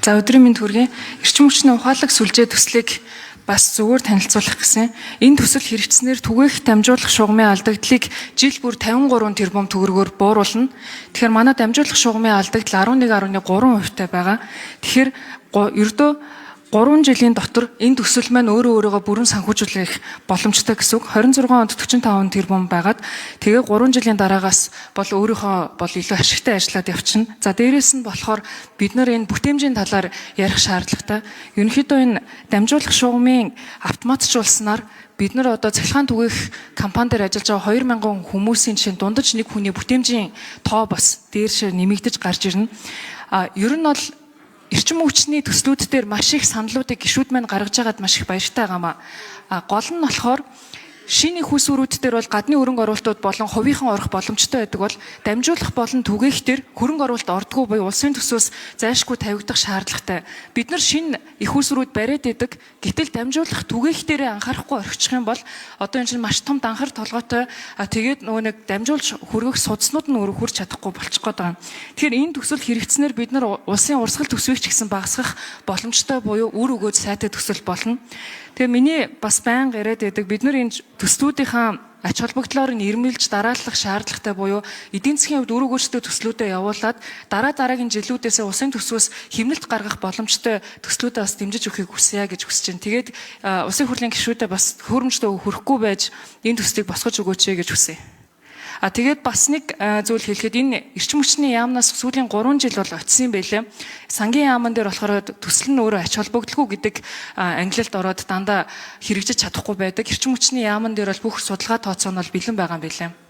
За өдрийн мэнд хүргэе. Эрчим хүчний ухаалаг сүлжээ төслийг бас зүгээр танилцуулах гэсэн. Энэ төсөл хэрэгжснээр түгээх дамжуулах шугамын алдагдлыг жил бүр 53 тэрбум төгрөгөөр бууруулна. Тэгэхээр манай дамжуулах шугамын алдагдал 11.3% байгаа. Тэгэхээр ердөө 3 жилийн дотор энэ төсөл маань өөрөөгөө бүрэн санхүүжүүлэх боломжтой гэсэн үг. 26 онд 45 тэрбум байгаад тэгээ 3 жилийн дараагаас бол өөрийнхөө бол илүү ашигтай ажиллаад явчихна. За дээрэс нь болохоор бид нар энэ бүтээмжийн талаар ярих шаардлагатай. Ерөнхийдөө энэ дамжуулах шугамын автоматжуулснаар бид нар одоо цахилгаан түгээх компани дээр ажиллаж байгаа 2000 хүмүүсийн жишээ дундаж нэг хүний бүтээмжийн тоо бас дээрш нэмэгдэж гарч ирнэ. Ер нь бол эрчим хүчний төслүүд дээр маш их саналуудыг гишүүд маань гаргаж байгаад маш их баяртай байгаамаа. Гол нь болохоор шинэ их усүрүүд дээр бол гадны хөрөнгө оруулалтууд болон хувийнхан орох боломжтой байдаг бол дамжуулах болон түгээх дээр хөрөнгө оруулалт ордгоо буюу улсын төсвөөс зайлшгүй тавигдах шаардлагатай. Бид нар шинэ их усүрүүд бариад идэг. Гэтэл дамжуулах түгээх дээрээ анхаарахгүй орхичих юм бол одоо энэ чинь маш том данхар толгойтой тэгээд нөгөө нэг дамжуулж хөргөх судснууд нь өөрөө хүрч чадахгүй болчих гээд байгаа. Тэгэхээр энэ төсөл хэрэгжснээр бид нар улсын урсгал төсвийг ч гэсэн багасгах боломжтой буюу үр өгөөж сайтай төсөл болно. Тэгээ миний бас байнга яриад байдаг бид нар энэ төслүүдийнхаа ач холбогдлоор нь ирмэлж дарааллах шаардлагатай буюу эдийн засгийн хувьд үр өгөөжтэй төслүүдэд явуулаад дараагийн жилүүдээс улсын төсвөөс хэмнэлт гаргах боломжтой төслүүдэд бас дэмжиж өгөхийг хүсье гэж хүсэж байна. Тэгээд улсын хурлын гишүүдэд бас хөрөмжтэй хүрэхгүй байж энэ төслийг босгож өгөөч гэж хүсье. Тэгээд бас нэг зүйл хэлэхэд энэ эрчим хүчний яамнаас сүүлийн 3 жил бол очисон юм байлээ. Сангийн яамн дээр болохоор төсөл нь өөрөө ач холбогдолгүй гэдэг ангилалд ороод дандаа хэрэгжиж чадахгүй байдаг. Эрчим хүчний яамн дээр бол бүх судалгаа тооцоо нь бол бэлэн байгаа юм байлээ.